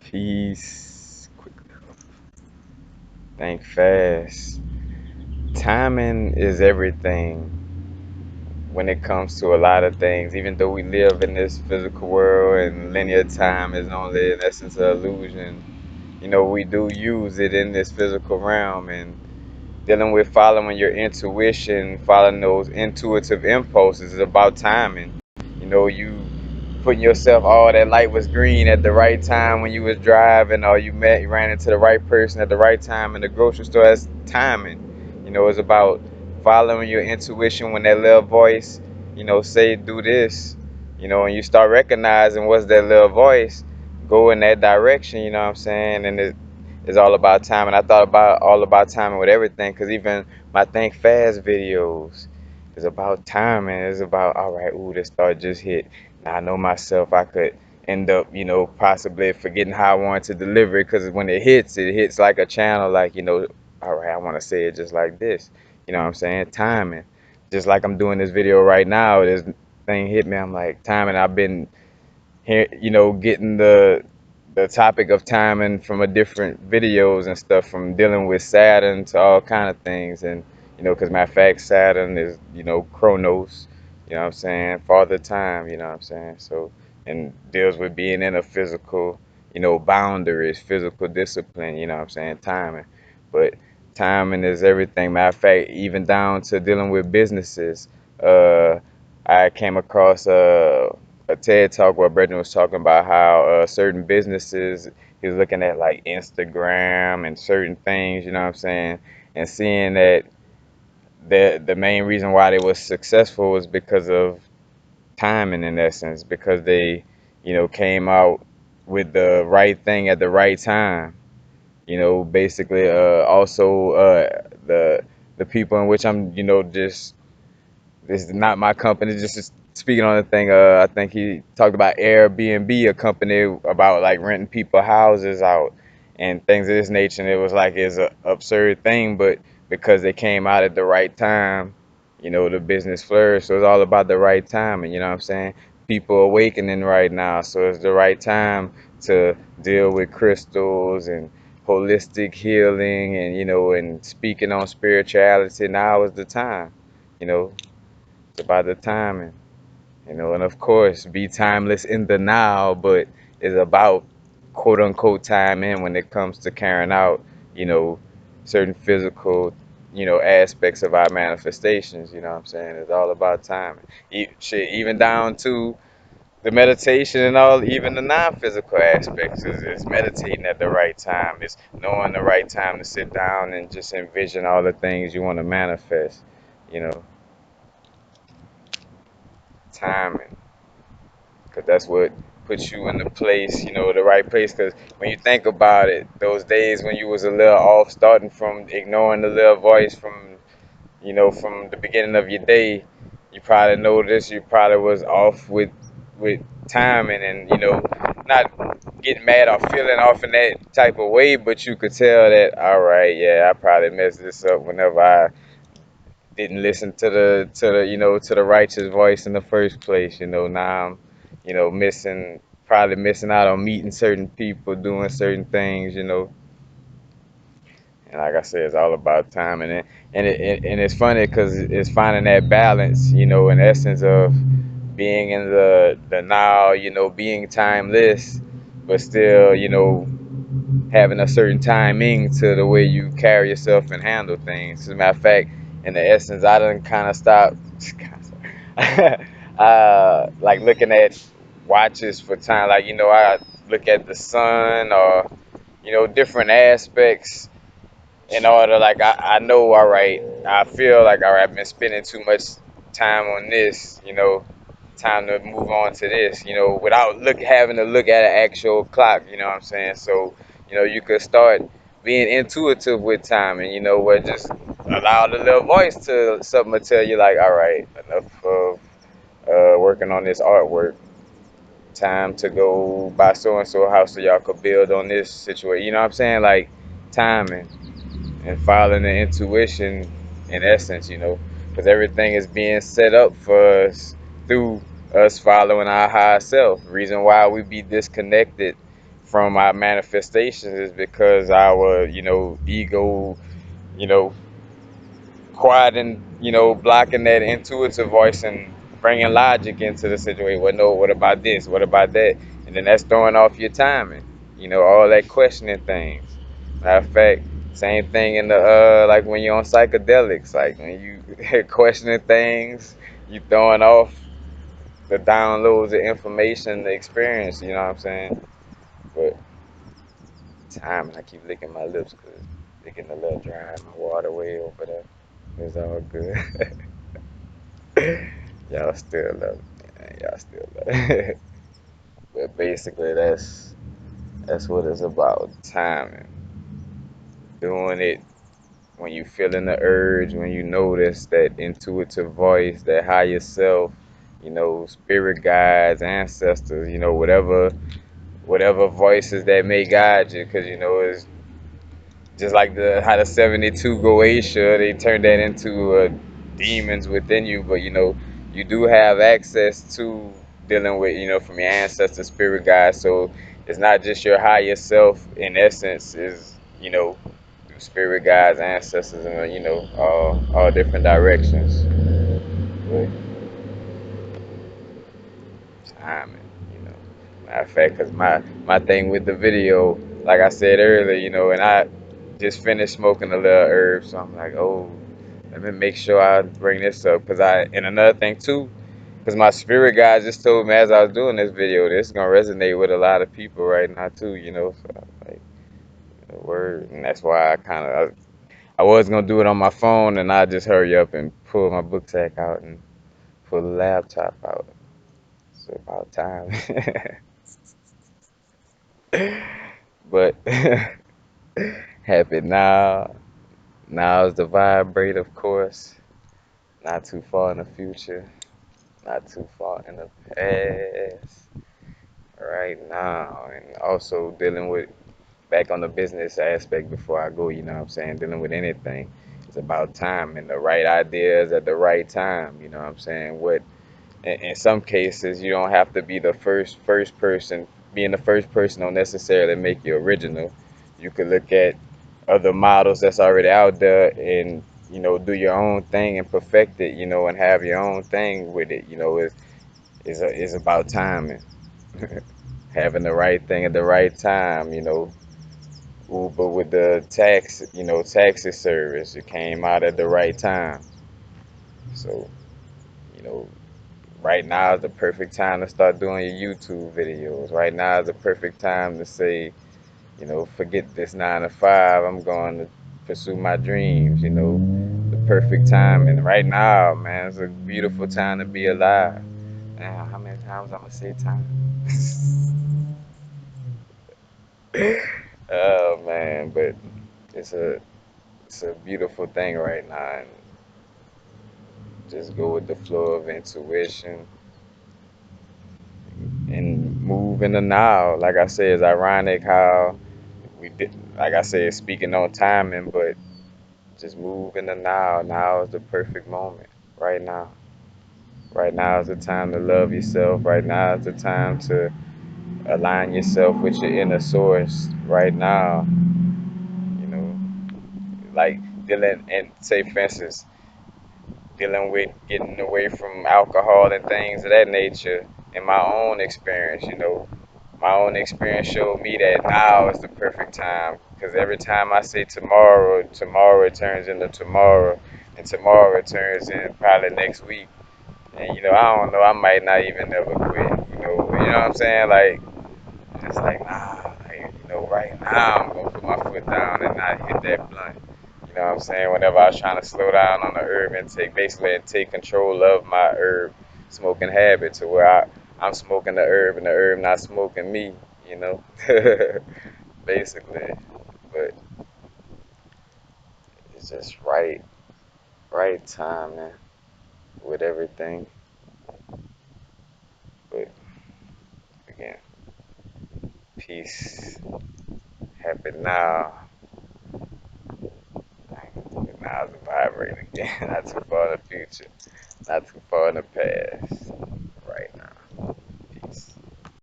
Peace. Think fast. Timing is everything when it comes to a lot of things. Even though we live in this physical world and linear time is only in essence an illusion, we do use it in this physical realm and dealing with following your intuition, following those intuitive impulses is about timing. You putting yourself, oh, that light was green at the right time when you was driving, or you ran into the right person at the right time in the grocery store. That's timing. It's about following your intuition when that little voice, say do this, and you start recognizing what's that little voice, go in that direction, you know what I'm saying? And it's all about timing. I thought about all about timing with everything, because even my Think Fast videos is about timing. It's about, all right, ooh, this thought just hit. Now I know myself, I could end up, possibly forgetting how I want to deliver it, because when it hits like a channel, like, all right, I want to say it just like this. You know what I'm saying? Timing. Just like I'm doing this video right now, this thing hit me. I'm like, timing. I've been here, getting the topic of timing from a different videos and stuff, from dealing with Saturn to all kind of things. And because matter of fact, Saturn is Chronos, what I'm saying, father time, what I'm saying. So, and deals with being in a physical, boundaries, physical discipline, what I'm saying, timing. But timing is everything. Matter of fact, even down to dealing with businesses. I came across a TED talk where Brendan was talking about how certain businesses, he was looking at like Instagram and certain things, you know what I'm saying, and seeing that the main reason why they was successful was because of timing, in essence, because they, came out with the right thing at the right time. Basically, also the people in which I'm, just this is not my company. Just speaking on the thing, I think he talked about Airbnb, a company about like renting people houses out and things of this nature. And it was like it's an absurd thing, but because they came out at the right time, the business flourished. So it's all about the right time, and you know what I'm saying. People awakening right now, so it's the right time to deal with crystals and holistic healing, and and speaking on spirituality. Now is the time, you know it's about the timing, and of course, be timeless in the now, but it's about quote unquote time in when it comes to carrying out, you know, certain physical, aspects of our manifestations. You know what I'm saying? It's all about timing. Shit, even down to the meditation and all, even the non-physical aspects is meditating at the right time. It's knowing the right time to sit down and just envision all the things you want to manifest. You know, timing. Because that's what puts you in the place, the right place. Because when you think about it, those days when you was a little off, starting from ignoring the little voice from the beginning of your day, you probably noticed you probably was off with timing, and not getting mad or feeling off in that type of way, but you could tell that, all right, yeah, I probably messed this up whenever I didn't listen to the righteous voice in the first place. Now I'm, probably missing out on meeting certain people, doing certain things. And like I said, it's all about time, and it's funny because it's finding that balance. In essence of being in the now. Being timeless, but still, having a certain timing to the way you carry yourself and handle things. As a matter of fact, in the essence, I done kind of stopped, like looking at watches for time. Like, I look at the sun, or, different aspects in order, like, I know, all right, I feel like, all right, I've been spending too much time on this, time to move on to this, without having to look at an actual clock, you know what I'm saying? So, you could start being intuitive with time, and what, just allow the little voice to something to tell you, like, all right, enough of working on this artwork. Time to go buy so and so house so y'all could build on this situation. You know what I'm saying? Like, timing and following the intuition, in essence, because everything is being set up for us through us following our higher self. Reason why we be disconnected from our manifestations is because our, ego, you know, quieting, blocking that intuitive voice and bringing logic into the situation. Well, no, what about this? What about that? And then that's throwing off your timing. All that questioning things. Matter of fact, same thing in the like when you're on psychedelics, like when you questioning things, you throwing off the downloads, the information, the experience. You know what I'm saying? But timing, I keep licking my lips because they're getting a little dry. My water way over there. It's all good. Y'all still love it, man. Y'all still love it. But basically, that's what it's about. Timing, doing it when you feeling the urge, when you notice that intuitive voice, that higher self, spirit guides, ancestors, whatever voices that may guide you, because it's just like the how the 72 Goetia, they turned that into demons within you, but you do have access to dealing with, from your ancestors, spirit guides. So it's not just your higher self. In essence, is through spirit guides, ancestors, and all different directions. But timing, you know. Matter of fact, because my thing with the video, like I said earlier, and I just finished smoking a little herb, so I'm like, oh, let me make sure I bring this up, and another thing too, because my spirit guide just told me as I was doing this video, this is gonna resonate with a lot of people right now too, so I was like, the word, and that's why I was gonna do it on my phone, and I just hurry up and pull my book sack out and pull the laptop out. It's about time. But happy now. Now is the vibrate, of course. Not too far in the future. Not too far in the past. Right now. And also dealing with, back on the business aspect before I go, what I'm saying? Dealing with anything. It's about time and the right ideas at the right time. You know what I'm saying? In some cases, you don't have to be the first person. Being the first person don't necessarily make you original. You could look at other models that's already out there and do your own thing and perfect it, and have your own thing with it. It's about timing, having the right thing at the right time. Uber with the taxi service, it came out at the right time. So you know right now is the perfect time to start doing your YouTube videos. Right now is the perfect time to say, forget this 9 to 5. I'm going to pursue my dreams. The perfect time. And right now, man, it's a beautiful time to be alive. Man, how many times I'm gonna say time? Oh man, but it's a it's a beautiful thing right now, and just go with the flow of intuition and move in the now. Like I said, it's ironic how we did, like I said, speaking on timing, but just move in the now. Now is the perfect moment. Right now. Right now is the time to love yourself. Right now is the time to align yourself with your inner source. Right now, you know, like dealing and say, for instance, dealing with getting away from alcohol and things of that nature. In my own experience, my own experience showed me that now is the perfect time. Because every time I say tomorrow, tomorrow it turns into tomorrow, and tomorrow it turns in probably next week. And I don't know, I might not even never quit. You know what I'm saying? Like, just like, nah, like, right now I'm gonna put my foot down and not hit that blunt. You know what I'm saying? Whenever I was trying to slow down on the herb intake, basically and take control of my herb smoking habit to where I'm smoking the herb and the herb not smoking me, you know? Basically. But it's just right time, man, with everything. But again, peace, happy now. Now's the vibrating again. Not too far in the future. Not too far in the past.